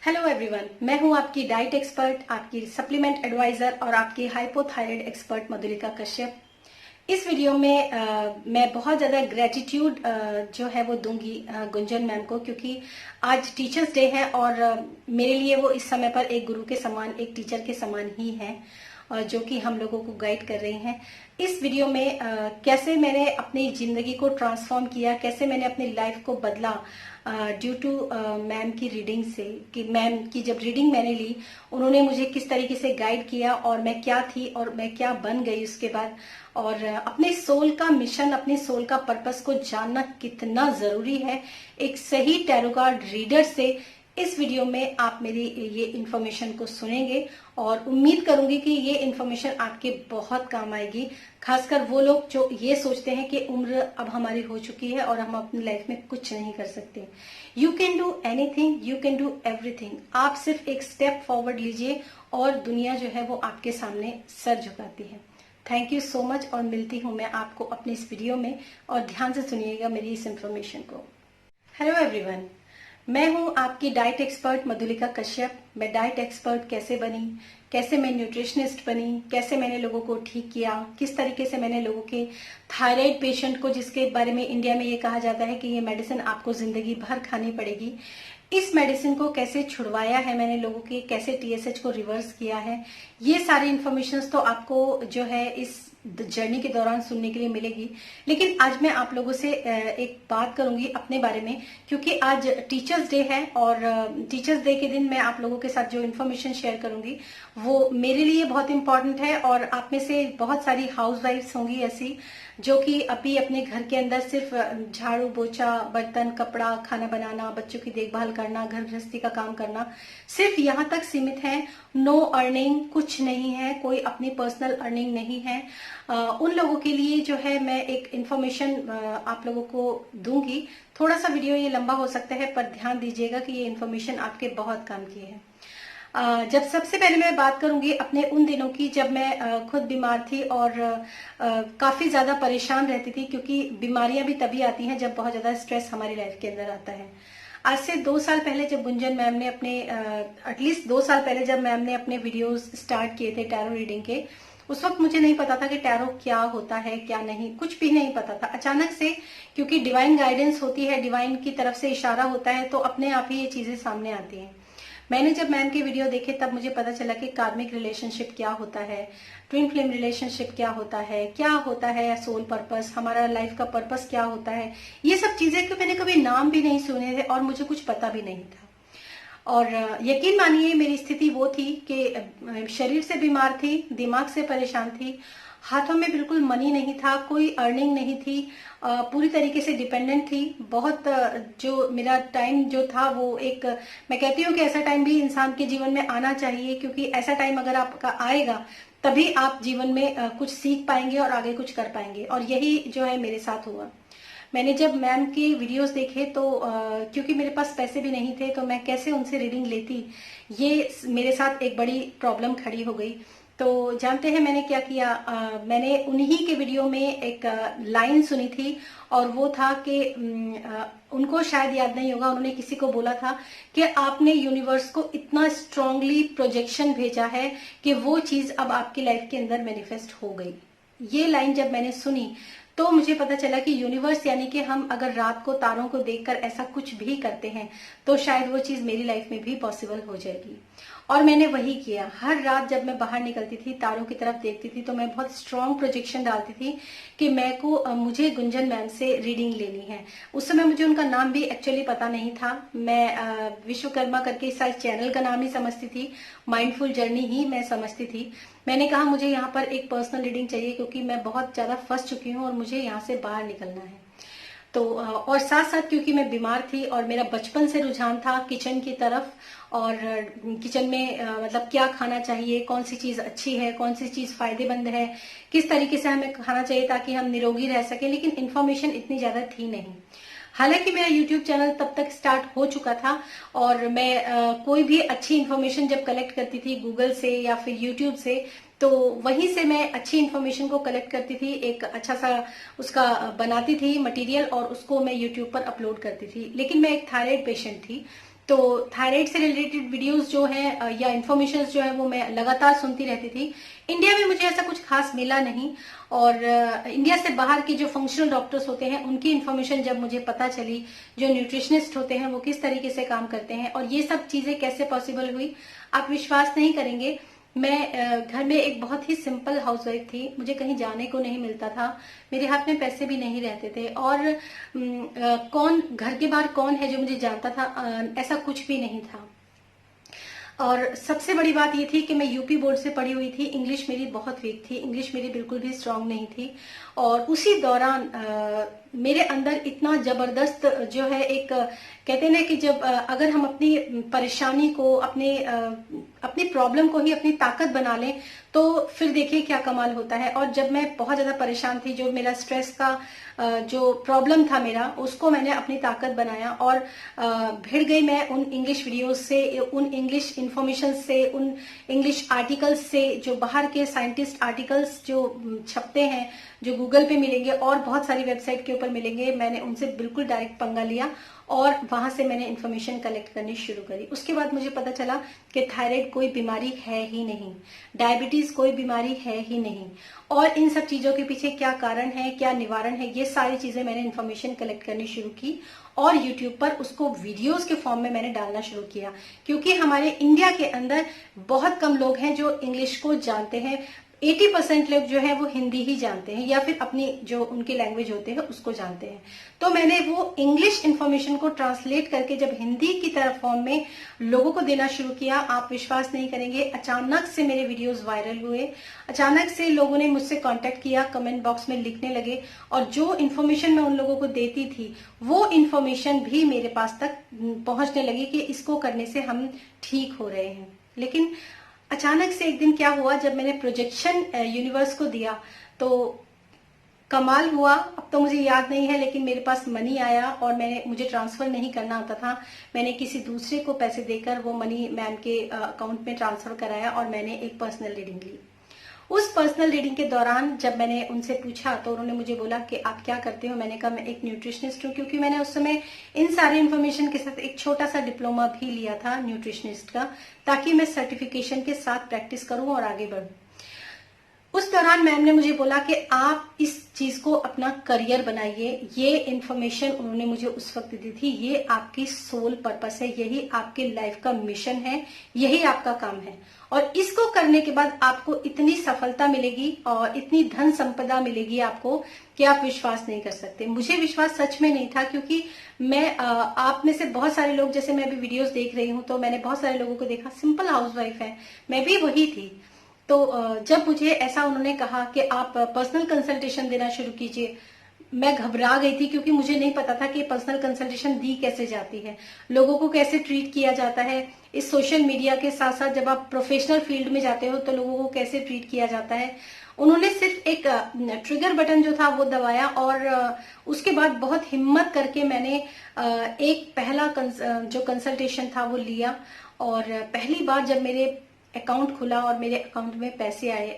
Hello everyone, मैं हूं आपकी डाइट एक्सपर्ट, आपकी सप्लीमेंट एडवाइजर और आपकी हाइपोथायराइड एक्सपर्ट मधुलिका कश्यप। इस वीडियो में मैं बहुत ज़्यादा ग्रेटिट्यूड जो है वो दूंगी गुंजन मैम को, क्योंकि आज टीचर्स डे है और मेरे लिए वो इस समय पर एक गुरु के समान, एक टीचर के समान ही है, जो कि हम लोगों को गाइड कर रही हैं। इस वीडियो में कैसे मैंने अपनी ज़िंदगी को ट्रांसफॉर्म किया, कैसे मैंने अपनी लाइफ को बदला ड्यू टू मैम की रीडिंग से, कि मैम की जब रीडिंग मैंने ली उन्होंने मुझे किस तरीके से गाइड किया और मैं क्या थी और मैं क्या बन गई उसके बाद, और अपने सोल का मिशन, अपने सोल का पर्पस को जानना कितना जरूरी है एक सही टैरो कार्ड रीडर से। इस वीडियो में आप मेरी ये इन्फॉर्मेशन को सुनेंगे और उम्मीद करूंगी कि ये इन्फॉर्मेशन आपके बहुत काम आएगी, खासकर वो लोग जो ये सोचते हैं कि उम्र अब हमारी हो चुकी है और हम अपनी लाइफ में कुछ नहीं कर सकते। You can do anything, you can do everything. आप सिर्फ एक स्टेप फॉरवर्ड लीजिए और दुनिया जो है वो आपके सामने सर झुकाती है। थैंक यू सो मच और मिलती हूँ मैं आपको अपने इस वीडियो में, और ध्यान से सुनिएगा मेरी इस इन्फॉर्मेशन को। हेलो एवरीवन, मैं हूं आपकी डाइट एक्सपर्ट मधुलिका कश्यप। मैं डाइट एक्सपर्ट कैसे बनी, कैसे मैं न्यूट्रिशनिस्ट बनी, कैसे मैंने लोगों को ठीक किया, किस तरीके से मैंने लोगों के थायराइड पेशेंट को, जिसके बारे में इंडिया में ये कहा जाता है कि ये मेडिसिन आपको जिंदगी भर खानी पड़ेगी, इस मेडिसिन को कैसे छुड़वाया है मैंने लोगों के, कैसे टीएसएच को रिवर्स किया है। ये सारी इन्फॉर्मेशन तो आपको जो है इस जर्नी के दौरान सुनने के लिए मिलेगी। लेकिन आज मैं आप लोगों से एक बात करूंगी अपने बारे में, क्योंकि आज टीचर्स डे है और टीचर्स डे के दिन मैं आप लोगों के साथ जो इन्फॉर्मेशन शेयर करूंगी वो मेरे लिए बहुत इंपॉर्टेंट है। और आप में से बहुत सारी हाउस वाइफ्स होंगी ऐसी जो कि अभी अपने घर के अंदर सिर्फ झाड़ू पोछा, बर्तन, कपड़ा, खाना बनाना, बच्चों की देखभाल करना, घर गृहस्थी का काम करना, सिर्फ यहाँ तक सीमित है। नो अर्निंग, कुछ नहीं है, कोई अपनी पर्सनल अर्निंग नहीं है। उन लोगों के लिए जो है मैं एक इन्फॉर्मेशन आप लोगों को दूंगी। थोड़ा सा वीडियो ये लंबा हो सकता है, पर ध्यान दीजिएगा कि ये इन्फॉर्मेशन आपके बहुत काम की है। जब सबसे पहले मैं बात करूंगी अपने उन दिनों की जब मैं खुद बीमार थी और काफी ज्यादा परेशान रहती थी, क्योंकि बीमारियां भी तभी आती हैं जब बहुत ज्यादा स्ट्रेस हमारी लाइफ के अंदर आता है। आज से 2 साल पहले जब गुंजन मैम ने अपने एटलीस्ट 2 साल पहले जब मैम ने अपने वीडियोस स्टार्ट किए थे टैरो रीडिंग के, उस वक्त मुझे नहीं पता था कि टैरो क्या होता है, क्या नहीं, कुछ भी नहीं पता था। अचानक से, क्योंकि डिवाइन गाइडेंस होती है, डिवाइन की तरफ से इशारा होता है, तो अपने आप ही ये चीजें सामने आती हैं। मैंने जब मैम के वीडियो देखे तब मुझे पता चला कि कार्मिक रिलेशनशिप क्या होता है, ट्विन फ्लेम रिलेशनशिप क्या होता है सोल पर्पस, हमारा लाइफ का पर्पस क्या होता है। ये सब चीजें कि मैंने कभी नाम भी नहीं सुने थे और मुझे कुछ पता भी नहीं था। और यकीन मानिए मेरी स्थिति वो थी कि शरीर से बीमार थी, दिमाग से परेशान थी, हाथों में बिल्कुल मनी नहीं था, कोई अर्निंग नहीं थी, पूरी तरीके से डिपेंडेंट थी। बहुत जो मेरा टाइम जो था वो एक, मैं कहती हूँ कि ऐसा टाइम भी इंसान के जीवन में आना चाहिए, क्योंकि ऐसा टाइम अगर आपका आएगा तभी आप जीवन में कुछ सीख पाएंगे और आगे कुछ कर पाएंगे। और यही जो है मेरे साथ हुआ। मैंने जब मैम के वीडियोस देखे तो क्योंकि मेरे पास पैसे भी नहीं थे तो मैं कैसे उनसे रीडिंग लेती, ये मेरे साथ एक बड़ी प्रॉब्लम खड़ी हो गई। तो जानते हैं मैंने क्या किया, मैंने उन्हीं के वीडियो में एक लाइन सुनी थी और वो था कि उनको शायद याद नहीं होगा, उन्होंने किसी को बोला था कि आपने यूनिवर्स को इतना स्ट्रांगली प्रोजेक्शन भेजा है कि वो चीज अब आपकी लाइफ के अंदर मैनिफेस्ट हो गई। ये लाइन जब मैंने सुनी तो मुझे पता चला कि यूनिवर्स, यानी कि हम अगर रात को तारों को देखकर ऐसा कुछ भी करते हैं तो शायद वो चीज मेरी लाइफ में भी पॉसिबल हो जाएगी। और मैंने वही किया। हर रात जब मैं बाहर निकलती थी, तारों की तरफ देखती थी, तो मैं बहुत स्ट्रॉन्ग प्रोजेक्शन डालती थी कि मुझे गुंजन मैम से रीडिंग लेनी है। उस समय मुझे उनका नाम भी एक्चुअली पता नहीं था। मैं विश्वकर्मा करके शायद चैनल का नाम ही समझती थी, माइंडफुल जर्नी ही मैं समझती थी। मैंने कहा मुझे यहाँ पर एक पर्सनल रीडिंग चाहिए, क्योंकि मैं बहुत ज्यादा फंस चुकी हूँ और मुझे यहाँ से बाहर निकलना है। तो और साथ साथ क्योंकि मैं बीमार थी और मेरा बचपन से रुझान था किचन की तरफ, और किचन में मतलब क्या खाना चाहिए, कौन सी चीज अच्छी है, कौन सी चीज फायदेमंद है, किस तरीके से हमें खाना चाहिए ताकि हम निरोगी रह सके, लेकिन इन्फॉर्मेशन इतनी ज्यादा थी नहीं। हालांकि मेरा YouTube चैनल तब तक स्टार्ट हो चुका था और मैं कोई भी अच्छी इन्फॉर्मेशन जब कलेक्ट करती थी गूगल से या फिर YouTube से, तो वहीं से मैं अच्छी इन्फॉर्मेशन को कलेक्ट करती थी, एक अच्छा सा उसका बनाती थी मटेरियल और उसको मैं YouTube पर अपलोड करती थी। लेकिन मैं एक थायराइड पेशेंट थी, तो थायराइड से रिलेटेड वीडियोस जो है या इन्फॉर्मेशन जो है वो मैं लगातार सुनती रहती थी। इंडिया में मुझे ऐसा कुछ खास मिला नहीं, और इंडिया से बाहर के जो फंक्शनल डॉक्टर्स होते हैं उनकी इन्फॉर्मेशन जब मुझे पता चली, जो न्यूट्रिशनिस्ट होते हैं वो किस तरीके से काम करते हैं और ये सब चीजें कैसे पॉसिबल हुई, आप विश्वास नहीं करेंगे। मैं घर में एक बहुत ही सिंपल हाउसवाइफ थी, मुझे कहीं जाने को नहीं मिलता था, मेरे हाथ में पैसे भी नहीं रहते थे, और कौन घर के बाहर कौन है जो मुझे जानता था, ऐसा कुछ भी नहीं था। और सबसे बड़ी बात ये थी कि मैं यूपी बोर्ड से पढ़ी हुई थी, इंग्लिश मेरी बहुत वीक थी, इंग्लिश मेरी बिल्कुल भी स्ट्रांग नहीं थी। और उसी दौरान मेरे अंदर इतना जबरदस्त जो है एक कहते हैं ना कि जब अगर हम अपनी परेशानी को अपनी प्रॉब्लम को ही अपनी ताकत बना लें तो फिर देखिए क्या कमाल होता है। और जब मैं बहुत ज्यादा परेशान थी, जो मेरा स्ट्रेस का जो प्रॉब्लम था मेरा, उसको मैंने अपनी ताकत बनाया और भिड़ गई मैं उन इंग्लिश वीडियोस से, उन इंग्लिश इंफॉर्मेशन से, उन इंग्लिश आर्टिकल्स से, जो बाहर के साइंटिस्ट आर्टिकल्स जो छपते हैं, जो गूगल पे मिलेंगे और बहुत सारी वेबसाइट के ऊपर मिलेंगे, मैंने उनसे बिल्कुल डायरेक्ट पंगा लिया और वहां से मैंने इन्फॉर्मेशन कलेक्ट करनी शुरू करी। उसके बाद मुझे पता चला कि थायराइड कोई बीमारी है ही नहीं, डायबिटीज कोई बीमारी है ही नहीं, और इन सब चीजों के पीछे क्या कारण है, क्या निवारण है, ये सारी चीजें मैंने इन्फॉर्मेशन कलेक्ट करनी शुरू की और यूट्यूब पर उसको वीडियोस के फॉर्म में मैंने डालना शुरू किया। क्योंकि हमारे इंडिया के अंदर बहुत कम लोग हैं जो इंग्लिश को जानते हैं, 80% लोग जो है वो हिंदी ही जानते हैं या फिर अपनी जो उनके लैंग्वेज होते हैं उसको जानते हैं। तो मैंने वो इंग्लिश इन्फॉर्मेशन को ट्रांसलेट करके जब हिंदी की तरफ फॉर्म में लोगों को देना शुरू किया, आप विश्वास नहीं करेंगे, अचानक से मेरे वीडियोस वायरल हुए, अचानक से लोगों ने मुझसे कांटेक्ट किया, कमेंट बॉक्स में लिखने लगे, और जो इन्फॉर्मेशन मैं उन लोगों को देती थी वो इन्फॉर्मेशन भी मेरे पास तक पहुंचने लगी कि इसको करने से हम ठीक हो रहे हैं। लेकिन अचानक से एक दिन क्या हुआ, जब मैंने प्रोजेक्शन यूनिवर्स को दिया तो कमाल हुआ। अब तो मुझे याद नहीं है, लेकिन मेरे पास मनी आया और मुझे ट्रांसफर नहीं करना आता था, मैंने किसी दूसरे को पैसे देकर वो मनी मैम के अकाउंट में ट्रांसफर कराया और मैंने एक पर्सनल रीडिंग ली। उस पर्सनल रीडिंग के दौरान जब मैंने उनसे पूछा तो उन्होंने मुझे बोला कि आप क्या करते हो। मैंने कहा मैं एक न्यूट्रिशनिस्ट हूँ, क्योंकि मैंने उस समय इन सारे इन्फॉर्मेशन के साथ एक छोटा सा डिप्लोमा भी लिया था न्यूट्रिशनिस्ट का, ताकि मैं सर्टिफिकेशन के साथ प्रैक्टिस करूं और आगे बढ़ूं। उस दौरान मैम ने मुझे बोला कि आप इस चीज को अपना करियर बनाइए। ये इन्फॉर्मेशन उन्होंने मुझे उस वक्त दी थी, ये आपकी सोल पर्पस है, यही आपके लाइफ का मिशन है, यही आपका काम है, और इसको करने के बाद आपको इतनी सफलता मिलेगी और इतनी धन संपदा मिलेगी आपको कि आप विश्वास नहीं कर सकते। मुझे विश्वास सच में नहीं था, क्योंकि मैं आप में से बहुत सारे लोग, जैसे मैं अभी वीडियोस देख रही हूँ तो मैंने बहुत सारे लोगों को देखा, सिंपल हाउसवाइफ है, मैं भी वही थी। तो जब मुझे ऐसा उन्होंने कहा कि आप पर्सनल कंसल्टेशन देना शुरू कीजिए, मैं घबरा गई थी, क्योंकि मुझे नहीं पता था कि पर्सनल कंसल्टेशन दी कैसे जाती है, लोगों को कैसे ट्रीट किया जाता है। इस सोशल मीडिया के साथ साथ जब आप प्रोफेशनल फील्ड में जाते हो तो लोगों को कैसे ट्रीट किया जाता है। उन्होंने सिर्फ एक ट्रिगर बटन जो था वो दबाया और उसके बाद बहुत हिम्मत करके मैंने एक पहला जो कंसल्टेशन था वो लिया। और पहली बार जब मेरे अकाउंट खुला और मेरे अकाउंट में पैसे आए,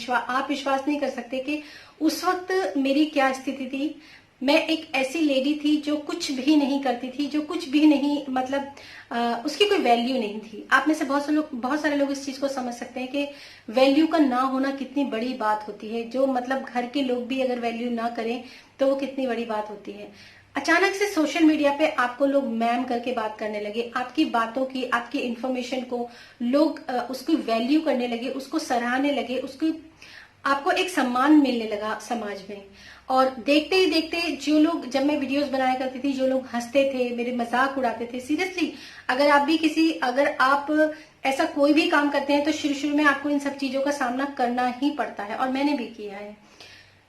आप विश्वास नहीं कर सकते कि उस वक्त मेरी क्या स्थिति थी। मैं एक ऐसी लेडी थी जो कुछ भी नहीं करती थी, जो कुछ भी नहीं, मतलब उसकी कोई वैल्यू नहीं थी। आप में से बहुत सारे लोग इस चीज को समझ सकते हैं कि वैल्यू का ना होना कितनी बड़ी बात होती है, जो मतलब घर के लोग भी अगर वैल्यू ना करें तो वो कितनी बड़ी बात होती है। अचानक से सोशल मीडिया पे आपको लोग मैम करके बात करने लगे, आपकी बातों की, आपकी इंफॉर्मेशन को लोग उसकी वैल्यू करने लगे, उसको सराहने लगे, उसकी आपको एक सम्मान मिलने लगा समाज में। और देखते ही देखते जो लोग, जब मैं वीडियोस बनाया करती थी, जो लोग हंसते थे, मेरे मजाक उड़ाते थे, सीरियसली अगर आप ऐसा कोई भी काम करते हैं तो शुरू शुरू में आपको इन सब चीजों का सामना करना ही पड़ता है, और मैंने भी किया है।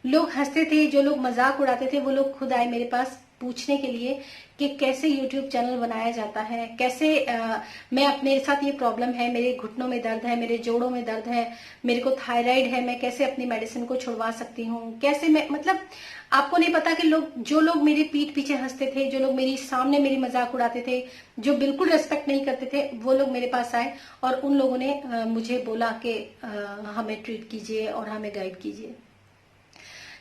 लोग हंसते थे, जो लोग मजाक उड़ाते थे, वो लोग खुद आए मेरे पास पूछने के लिए कि कैसे YouTube चैनल बनाया जाता है, कैसे मैं अपने साथ ये प्रॉब्लम है, मेरे घुटनों में दर्द है, मेरे जोड़ों में दर्द है, मेरे को थायराइड है, मैं कैसे अपनी मेडिसिन को छुड़वा सकती हूँ, कैसे मैं, मतलब आपको नहीं पता कि जो लोग मेरी पीठ पीछे हंसते थे, जो लोग मेरी सामने मेरी मजाक उड़ाते थे, जो बिल्कुल रेस्पेक्ट नहीं करते थे, वो लोग मेरे पास आए और उन लोगों ने मुझे बोला कि हमें ट्रीट कीजिए और हमें गाइड कीजिए।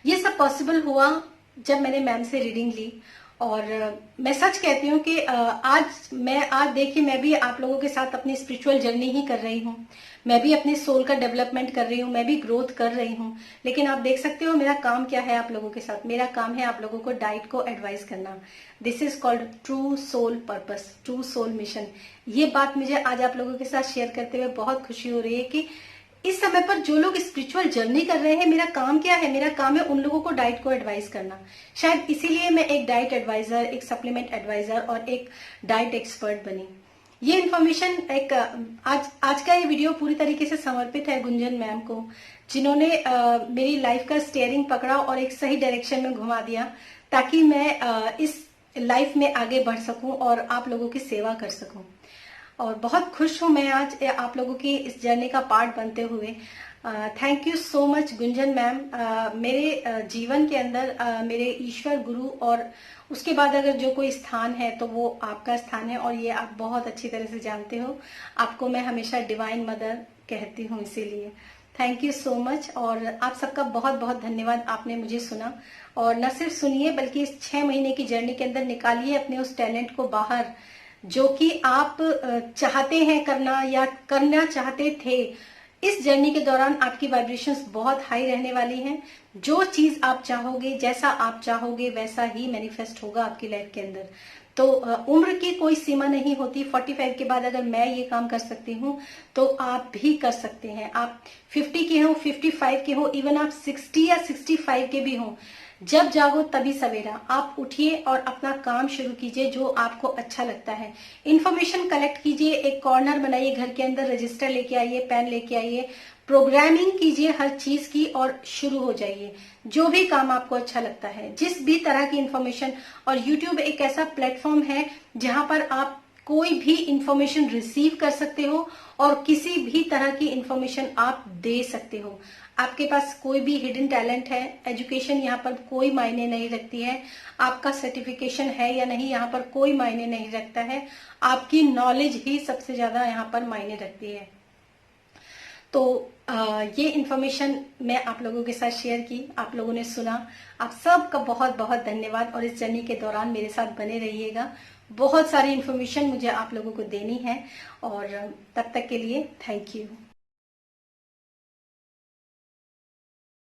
ये सब पॉसिबल हुआ जब मैंने मैम से रीडिंग ली। और मैं सच कहती हूँ कि आज देखिए मैं भी आप लोगों के साथ अपनी स्पिरिचुअल जर्नी ही कर रही हूँ। मैं भी अपने सोल का डेवलपमेंट कर रही हूँ, मैं भी ग्रोथ कर रही हूँ। लेकिन आप देख सकते हो मेरा काम क्या है आप लोगों के साथ। मेरा काम है आप लोगों को डाइट को एडवाइस करना। This is called true soul purpose, true soul mission. ये बात मुझे आज आप लोगों के साथ शेयर करते हुए बहुत खुशी हो रही है कि इस समय पर जो लोग स्पिरिचुअल जर्नी कर रहे हैं, मेरा काम क्या है? मेरा काम है उन लोगों को डाइट को एडवाइस करना। शायद इसीलिए मैं एक डाइट एडवाइजर, एक सप्लीमेंट एडवाइजर और एक डाइट एक्सपर्ट बनी। ये इन्फॉर्मेशन आज का ये वीडियो पूरी तरीके से समर्पित है गुंजन मैम को, जिन्होंने मेरी लाइफ का स्टीयरिंग पकड़ा और एक सही डायरेक्शन में घुमा दिया, ताकि मैं इस लाइफ में आगे बढ़ सकूं और आप लोगों की सेवा कर सकूं। और बहुत खुश हूं मैं आज आप लोगों की इस जर्नी का पार्ट बनते हुए। Thank you so much Gunjan ma'am. मेरे जीवन के अंदर मेरे ईश्वर गुरु और उसके बाद अगर जो कोई स्थान है तो वो आपका स्थान है, और ये आप बहुत अच्छी तरह से जानते हो। आपको मैं हमेशा डिवाइन मदर कहती हूँ, इसीलिए थैंक यू सो मच। और आप सबका बहुत बहुत धन्यवाद, आपने मुझे सुना। और न सिर्फ सुनिए बल्कि इस 6 महीने की जर्नी के अंदर निकालिए अपने उस टैलेंट को बाहर, जो कि आप चाहते हैं करना या करना चाहते थे। इस जर्नी के दौरान आपकी वाइब्रेशंस बहुत हाई रहने वाली हैं। जो चीज आप चाहोगे, जैसा आप चाहोगे, वैसा ही मैनिफेस्ट होगा आपकी लाइफ के अंदर। तो उम्र की कोई सीमा नहीं होती। 45 के बाद अगर मैं ये काम कर सकती हूँ तो आप भी कर सकते हैं। आप 50 के हो, 55 के हो, इवन आप 60 या 65 के भी हो, जब जागो तभी सवेरा। आप उठिए और अपना काम शुरू कीजिए जो आपको अच्छा लगता है। इन्फॉर्मेशन कलेक्ट कीजिए, एक कॉर्नर बनाइए घर के अंदर, रजिस्टर लेके आइए, पेन लेके आइए, प्रोग्रामिंग कीजिए हर चीज की और शुरू हो जाइए। जो भी काम आपको अच्छा लगता है, जिस भी तरह की इंफॉर्मेशन। और यूट्यूब एक ऐसा प्लेटफॉर्म है जहां पर आप कोई भी इंफॉर्मेशन रिसीव कर सकते हो और किसी भी तरह की इंफॉर्मेशन आप दे सकते हो। आपके पास कोई भी हिडन टैलेंट है, एजुकेशन यहाँ पर कोई मायने नहीं रखती है। आपका सर्टिफिकेशन है या नहीं यहाँ पर कोई मायने नहीं रखता है। आपकी नॉलेज ही सबसे ज्यादा यहाँ पर मायने रखती है। तो ये इन्फॉर्मेशन मैं आप लोगों के साथ शेयर की, आप लोगों ने सुना। आप सबका बहुत बहुत धन्यवाद। और इस जर्नी के दौरान मेरे साथ बने रहिएगा। बहुत सारी इन्फॉर्मेशन मुझे आप लोगों को देनी है। और तब तक के लिए थैंक यू।